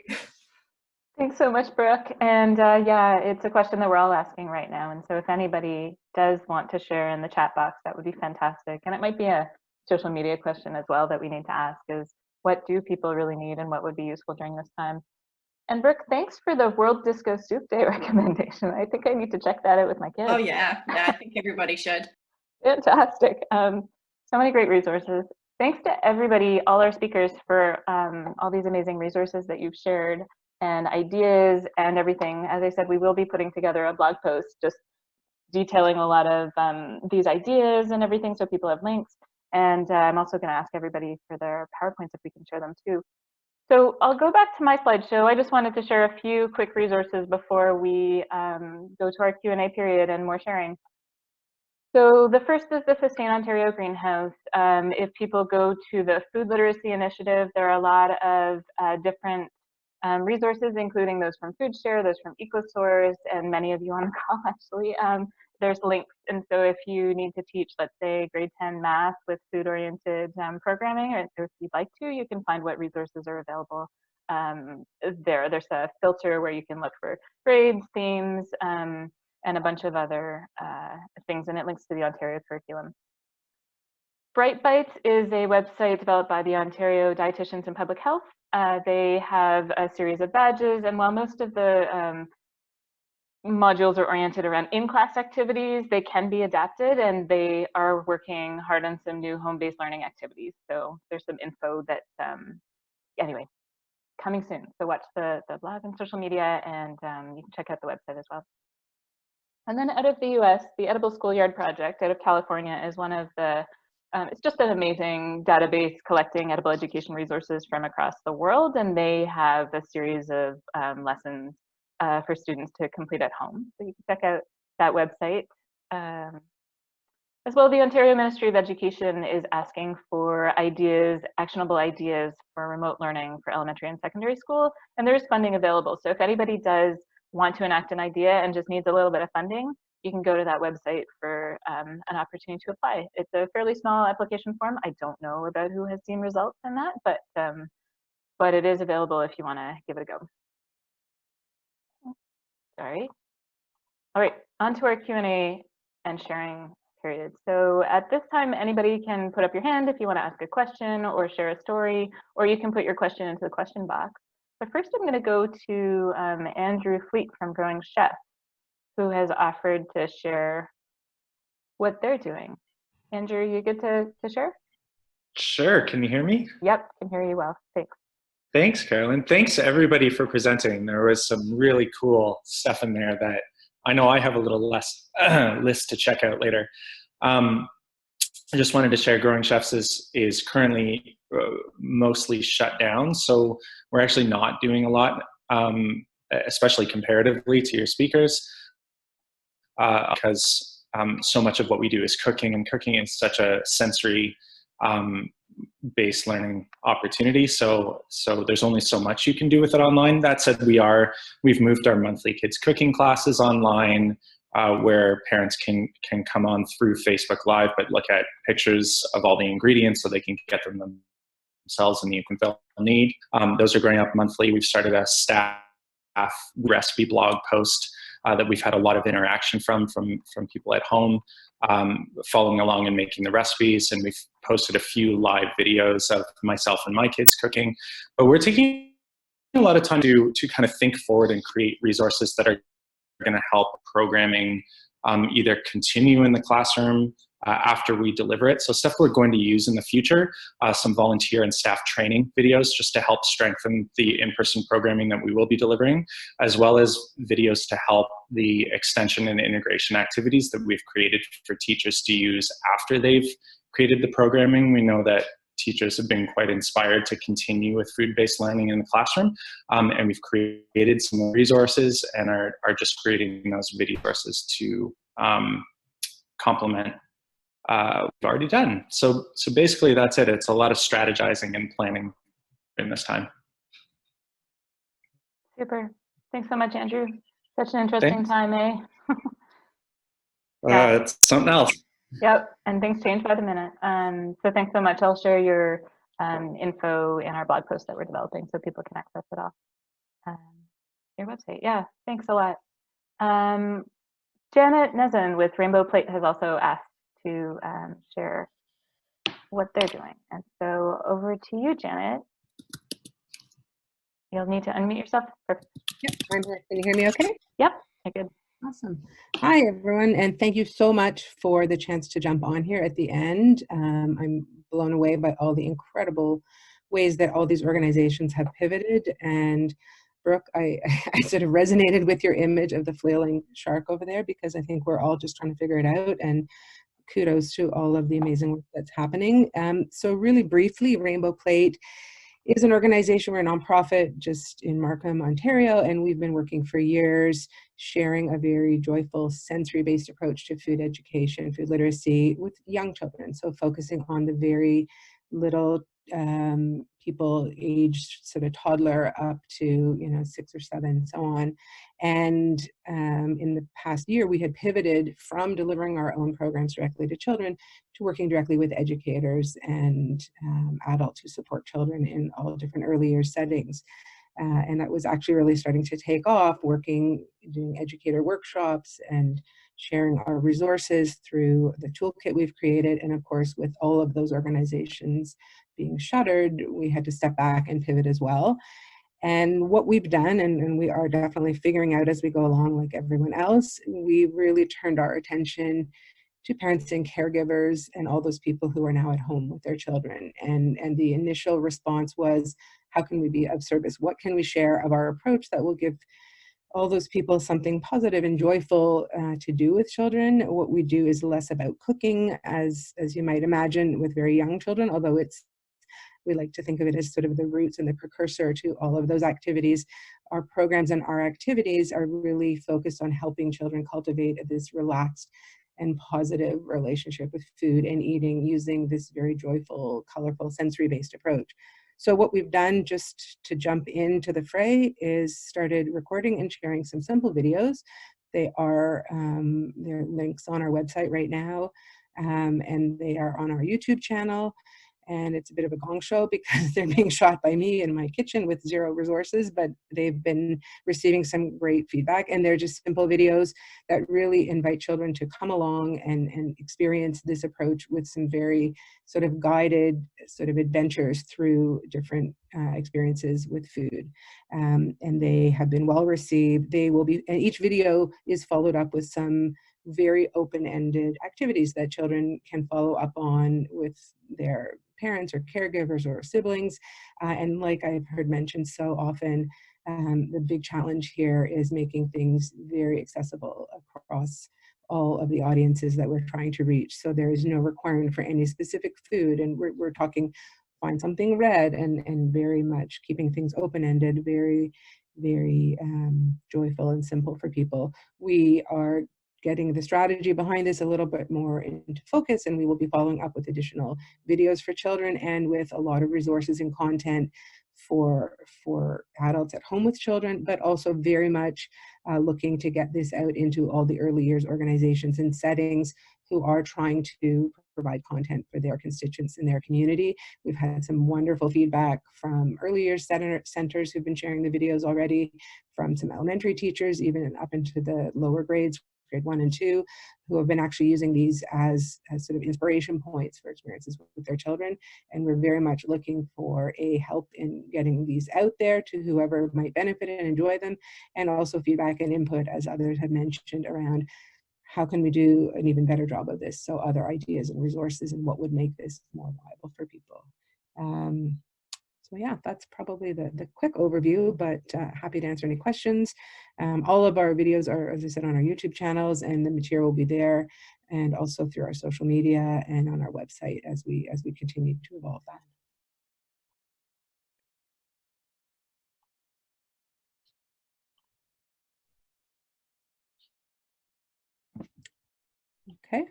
Thanks so much, Brooke. And yeah, it's a question that we're all asking right now. And so if anybody does want to share in the chat box, that would be fantastic. And it might be a social media question as well that we need to ask is, what do people really need and what would be useful during this time? And Brooke, thanks for the World Disco Soup Day recommendation. I think I need to check that out with my kids. Oh yeah, I think everybody should. Fantastic. So many great resources. Thanks to everybody, all our speakers, for all these amazing resources that you've shared and ideas and everything. As I said, we will be putting together a blog post just detailing a lot of these ideas and everything, so people have links. And I'm also going to ask everybody for their PowerPoints if we can share them too. So I'll go back to my slideshow. I just wanted to share a few quick resources before we go to our Q&A period and more sharing. So the first is the Sustain Ontario Greenhouse. If people go to the Food Literacy Initiative, there are a lot of different resources, including those from FoodShare, those from Ecosource, and many of you on the call actually. There's links, and so if you need to teach, let's say, grade 10 math with food-oriented programming, or if you'd like to, you can find what resources are available there. There's a filter where you can look for grades, themes, and a bunch of other things, and it links to the Ontario curriculum. Bright Bites is a website developed by the Ontario Dietitians in Public Health. They have a series of badges, and while most of the modules are oriented around in-class activities, they can be adapted, and they are working hard on some new home-based learning activities. So there's some info that, anyway, coming soon. So watch the blog and social media, and you can check out the website as well. And then out of the US, the Edible Schoolyard Project out of California is one of the, it's just an amazing database collecting edible education resources from across the world, and they have a series of lessons for students to complete at home. So you can check out that website. As well, the Ontario Ministry of Education is asking for ideas, actionable ideas for remote learning for elementary and secondary school, and there's funding available. So if anybody does want to enact an idea and just needs a little bit of funding, you can go to that website for an opportunity to apply. It's a fairly small application form. I don't know about who has seen results in that, but it is available if you want to give it a go. Sorry. All right, on to our Q&A and sharing period. So at this time, anybody can put up your hand if you want to ask a question or share a story, or you can put your question into the question box. But first, I'm going to go to Andrew Fleet from Growing Chef, who has offered to share what they're doing. Andrew, you good to share? Sure. Can you hear me? Yep, can hear you well. Thanks. Thanks, Carolyn. Thanks to everybody for presenting. There was some really cool stuff in there that I know I have a little less list to check out later. I just wanted to share Growing Chefs is currently mostly shut down. So we're actually not doing a lot, especially comparatively to your speakers, because so much of what we do is cooking, and cooking is such a sensory based learning opportunity. So there's only so much you can do with it online. That said, we've moved our monthly kids cooking classes online, where parents can come on through Facebook Live, but look at pictures of all the ingredients so they can get them themselves in the infant they'll need. Those are going up monthly. We've started a staff recipe blog post that we've had a lot of interaction from people at home, following along and making the recipes, and we've posted a few live videos of myself and my kids cooking. But we're taking a lot of time to kind of think forward and create resources that are going to help programming either continue in the classroom after we deliver it. So stuff we're going to use in the future, some volunteer and staff training videos just to help strengthen the in-person programming that we will be delivering, as well as videos to help the extension and integration activities that we've created for teachers to use after they've created the programming. We know that teachers have been quite inspired to continue with food-based learning in the classroom, and we've created some more resources and are just creating those video resources to complement we've already done. So basically that's it. It's a lot of strategizing and planning in this time. Super. Thanks so much, Andrew. Such an interesting time, eh? Yeah. It's something else. Yep, and things change by the minute. So thanks so much. I'll share your info in our blog post that we're developing so people can access it all. your website. Yeah, thanks a lot. Janet Nezin with Rainbow Plate has also asked to share what they're doing. And so over to you, Janet. You'll need to unmute yourself. Perfect. Yep, I'm here. Can you hear me okay? Yep, you're good. Awesome. Hi, everyone, and thank you so much for the chance to jump on here at the end. I'm blown away by all the incredible ways that all these organizations have pivoted. And Brooke, I sort of resonated with your image of the flailing shark over there, because I think we're all just trying to figure it out. And kudos to all of the amazing work that's happening. So really briefly, Rainbow Plate is an organization, we're a nonprofit just in Markham, Ontario, and we've been working for years sharing a very joyful sensory-based approach to food education, food literacy with young children. So focusing on the very little people aged sort of toddler up to 6 or 7 and so on. And in the past year, we had pivoted from delivering our own programs directly to children to working directly with educators and adults who support children in all different early years settings. And that was actually really starting to take off, doing educator workshops and sharing our resources through the toolkit we've created. And of course, with all of those organizations being shuttered, we had to step back and pivot as well. And what we've done, and we are definitely figuring out as we go along like everyone else, we really turned our attention to parents and caregivers and all those people who are now at home with their children. And the initial response was, how can we be of service? What can we share of our approach that will give all those people something positive and joyful to do with children? What we do is less about cooking, as you might imagine, with very young children, although we like to think of it as sort of the roots and the precursor to all of those activities. Our programs and our activities are really focused on helping children cultivate this relaxed and positive relationship with food and eating using this very joyful, colorful, sensory-based approach. So what we've done, just to jump into the fray, is started recording and sharing some simple videos. They are, there are links on our website right now, and they are on our YouTube channel. And it's a bit of a gong show because they're being shot by me in my kitchen with zero resources, but they've been receiving some great feedback. And they're just simple videos that really invite children to come along and experience this approach with some very sort of guided sort of adventures through different experiences with food. And they have been well received. They will be, and each video is followed up with some very open-ended activities that children can follow up on with their parents or caregivers or siblings. And like I've heard mentioned so often, the big challenge here is making things very accessible across all of the audiences that we're trying to reach. So there is no requirement for any specific food. And we're talking find something red and very much keeping things open-ended, very, very joyful and simple for people. We are getting the strategy behind this a little bit more into focus, and we will be following up with additional videos for children and with a lot of resources and content for adults at home with children, but also very much looking to get this out into all the early years organizations and settings who are trying to provide content for their constituents in their community. We've had some wonderful feedback from early years centers who've been sharing the videos already, from some elementary teachers, even up into the lower grades, grade 1 and 2, who have been actually using these as sort of inspiration points for experiences with their children. And we're very much looking for a help in getting these out there to whoever might benefit and enjoy them, and also feedback and input, as others have mentioned, around how can we do an even better job of this? So other ideas and resources and what would make this more viable for people. So yeah, that's probably the quick overview, but happy to answer any questions. All of our videos are, as I said, on our YouTube channels, and the material will be there, and also through our social media and on our website as we continue to evolve that. Okay.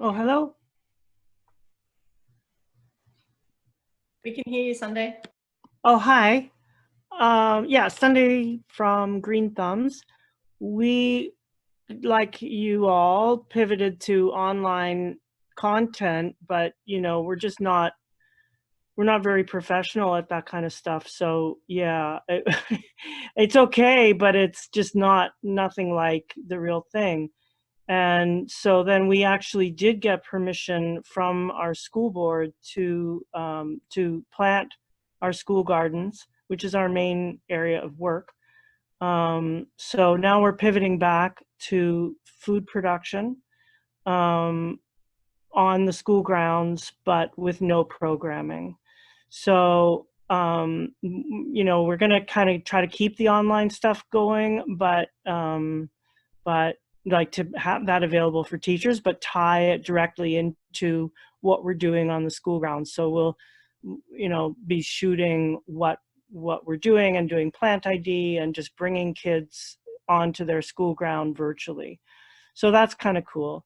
Oh, hello. We can hear you, Sunday. Oh, hi. Yeah, Sunday from Green Thumbs. We like you all, pivoted to online content, but we're just not very professional at that kind of stuff. So yeah, it's okay, but it's just nothing like the real thing. And so then we actually did get permission from our school board to plant our school gardens, which is our main area of work. So now we're pivoting back to food production on the school grounds, but with no programming. So, we're going to kind of try to keep the online stuff going, but like to have that available for teachers, but tie it directly into what we're doing on the school grounds. So we'll, be shooting what we're doing and doing plant ID and just bringing kids onto their school ground virtually. So that's kind of cool.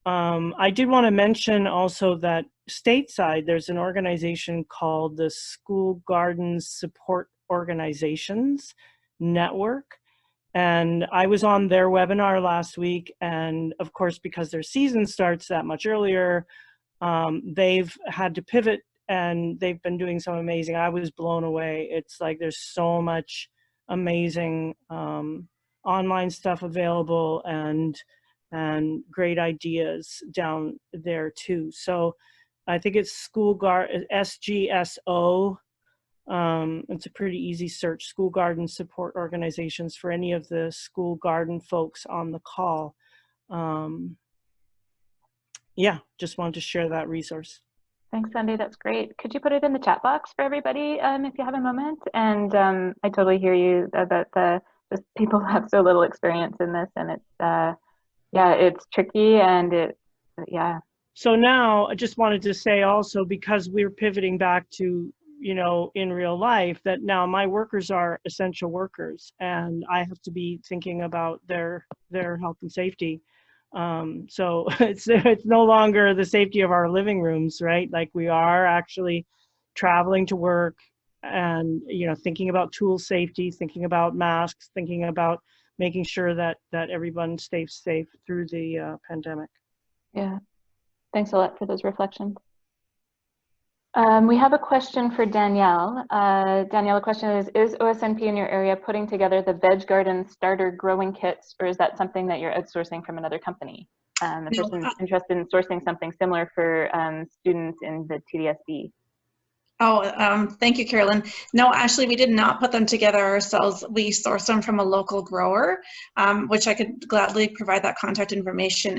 I did want to mention also that stateside, there's an organization called the School Gardens Support Organizations Network. And I was on their webinar last week. And of course, because their season starts that much earlier, they've had to pivot and they've been doing some amazing. I was blown away. It's like there's so much amazing online stuff available and great ideas down there too. So I think it's SGSO. It's a pretty easy search, School Garden Support Organizations, for any of the school garden folks on the call. Yeah, just wanted to share that resource. Thanks, Sandy. That's great. Could you put it in the chat box for everybody if you have a moment? And I totally hear you about just people have so little experience in this, and it's it's tricky and yeah. So now I just wanted to say also, because we're pivoting back to in real life, that now my workers are essential workers and I have to be thinking about their health and safety. So it's no longer the safety of our living rooms, right? Like we are actually traveling to work and, thinking about tool safety, thinking about masks, thinking about making sure that everyone stays safe through the pandemic. Yeah, thanks a lot for those reflections. We have a question for Danielle. Danielle, the question is OSNP in your area putting together the veg garden starter growing kits, or is that something that you're outsourcing from another company? The person's interested in sourcing something similar for students in the TDSB. Thank you, Carolyn. No, actually, we did not put them together ourselves. We sourced them from a local grower, which I could gladly provide that contact information.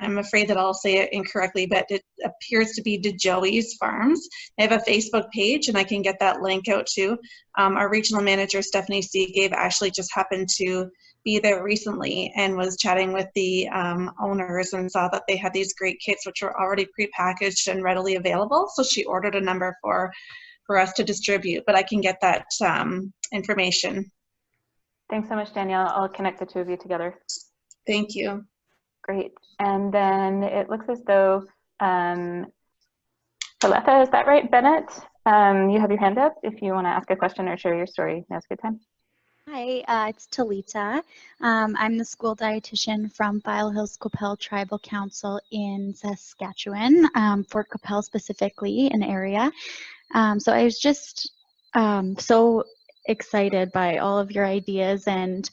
I'm afraid that I'll say it incorrectly, but it appears to be DeJoey's Farms. They have a Facebook page, and I can get that link out too. Our regional manager, Stephanie Seagave, actually just happened to be there recently and was chatting with the owners and saw that they had these great kits which were already pre-packaged and readily available. So she ordered a number for us to distribute, but I can get that information. Thanks so much, Danielle. I'll connect the two of you together. Thank you. Great. And then it looks as though, Paletha, is that right? Bennett, you have your hand up if you want to ask a question or share your story. Now's a good time. Hi, it's Talita. I'm the school dietitian from File Hills Qu'Appelle Tribal Council in Saskatchewan, Fort Qu'Appelle specifically, an area. So I was just so excited by all of your ideas, and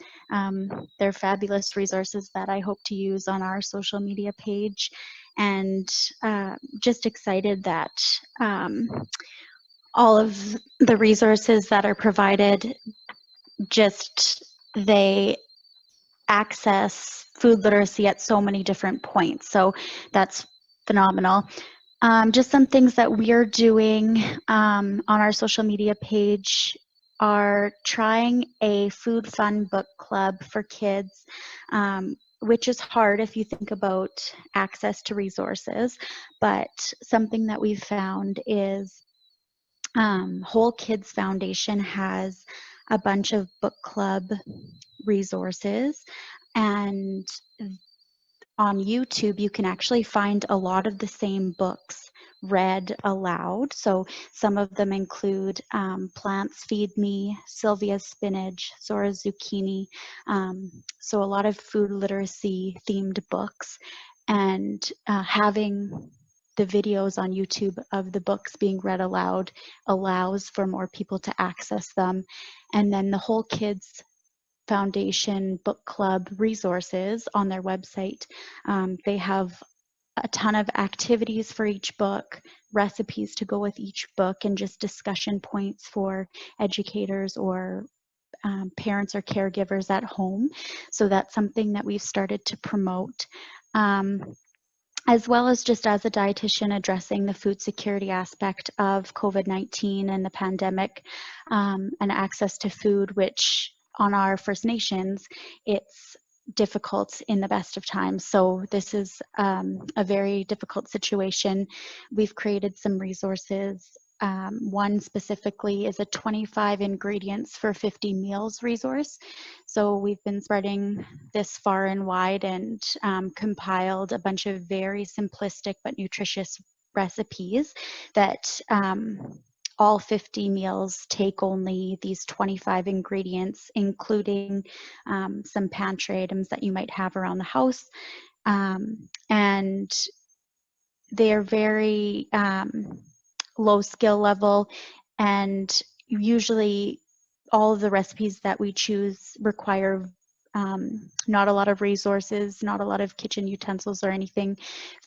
they're fabulous resources that I hope to use on our social media page, and just excited that all of the resources that are provided, they access food literacy at so many different points. So that's phenomenal. Just some things that we're doing on our social media page are trying a food fun book club for kids, which is hard if you think about access to resources. But something that we've found is Whole Kids Foundation has a bunch of book club resources, and on YouTube you can actually find a lot of the same books read aloud. So some of them include Plants Feed Me, Sylvia's Spinach, Zora's Zucchini. So a lot of food literacy themed books, and having the videos on YouTube of the books being read aloud allows for more people to access them. And then the Whole Kids Foundation Book Club resources on their website, they have a ton of activities for each book, recipes to go with each book, and just discussion points for educators or parents or caregivers at home. So that's something that we've started to promote. As well as just as a dietitian addressing the food security aspect of COVID-19 and the pandemic, and access to food, which on our First Nations, it's difficult in the best of times. So this is a very difficult situation. We've created some resources. One specifically is a 25 ingredients for 50 meals resource. So we've been spreading this far and wide and compiled a bunch of very simplistic but nutritious recipes that all 50 meals take only these 25 ingredients, including some pantry items that you might have around the house. And they're very low skill level, and usually all of the recipes that we choose require not a lot of resources, not a lot of kitchen utensils or anything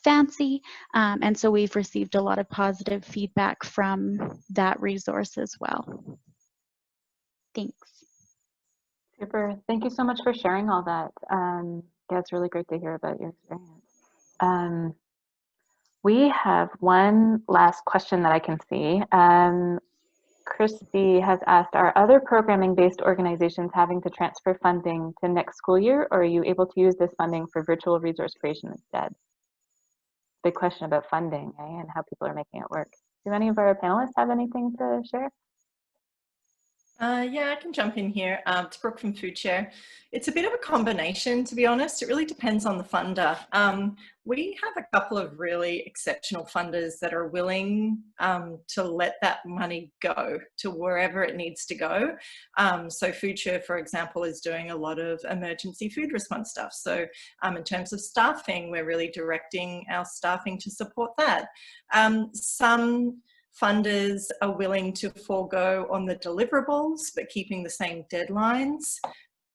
fancy. And so we've received a lot of positive feedback from that resource as well. Thanks. Super. Thank you so much for sharing all that. Yeah, it's really great to hear about your experience. We have one last question that I can see. Christy has asked, are other programming-based organizations having to transfer funding to next school year, or are you able to use this funding for virtual resource creation instead? Big question about funding, eh, and how people are making it work. Do any of our panelists have anything to share? Yeah, I can jump in here. It's Brooke from FoodShare. It's a bit of a combination, to be honest. It really depends on the funder. We have a couple of really exceptional funders that are willing to let that money go to wherever it needs to go. So FoodShare, for example, is doing a lot of emergency food response stuff. So in terms of staffing, we're really directing our staffing to support that. Some funders are willing to forego on the deliverables, but keeping the same deadlines.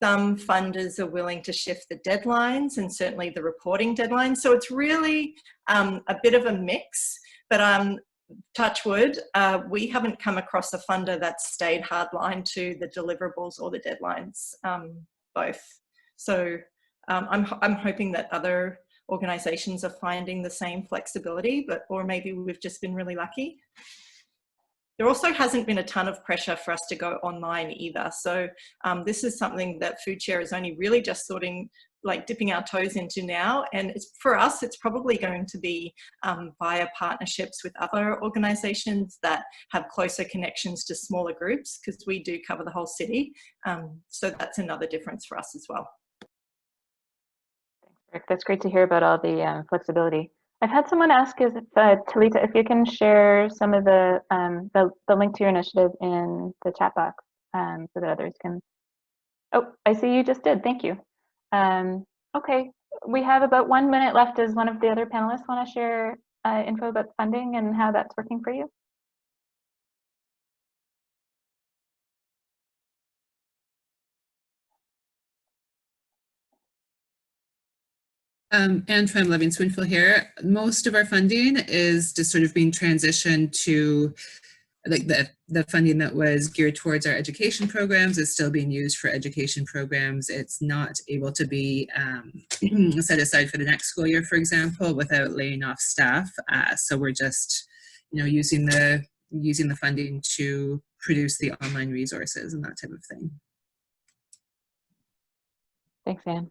Some funders are willing to shift the deadlines and certainly the reporting deadlines. So it's really a bit of a mix, but touch wood, we haven't come across a funder that's stayed hardline to the deliverables or the deadlines, both. So I'm hoping that other organizations are finding the same flexibility, or maybe we've just been really lucky. There also hasn't been a ton of pressure for us to go online either. So this is something that FoodShare is only really just dipping our toes into now. And for us, it's probably going to be via partnerships with other organizations that have closer connections to smaller groups, because we do cover the whole city. So that's another difference for us as well. That's great to hear about all the flexibility. I've had someone ask, Talita, if you can share some of the link to your initiative in the chat box so that others can. Oh, I see you just did. Thank you. Okay, we have about 1 minute left. Does one of the other panelists want to share info about funding and how that's working for you? And I'm loving Spoonful here. Most of our funding is just sort of being transitioned to, like, the funding that was geared towards our education programs is still being used for education programs. It's not able to be set aside for the next school year, for example, without laying off staff. So we're just, using the funding to produce the online resources and that type of thing. Thanks, Anne.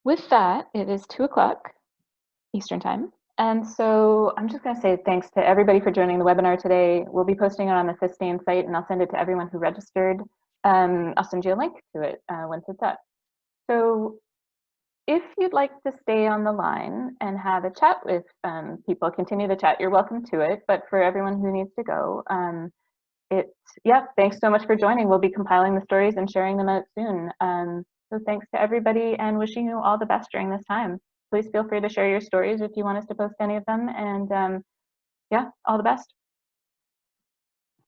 With that, it is 2 o'clock Eastern time. And so I'm just going to say thanks to everybody for joining the webinar today. We'll be posting it on the Sustain site, and I'll send it to everyone who registered. I'll send you a link to it once it's up. So if you'd like to stay on the line and have a chat with people, continue the chat, you're welcome to it. But for everyone who needs to go, yeah, thanks so much for joining. We'll be compiling the stories and sharing them out soon. So thanks to everybody and wishing you all the best during this time. Please feel free to share your stories if you want us to post any of them. And yeah, all the best.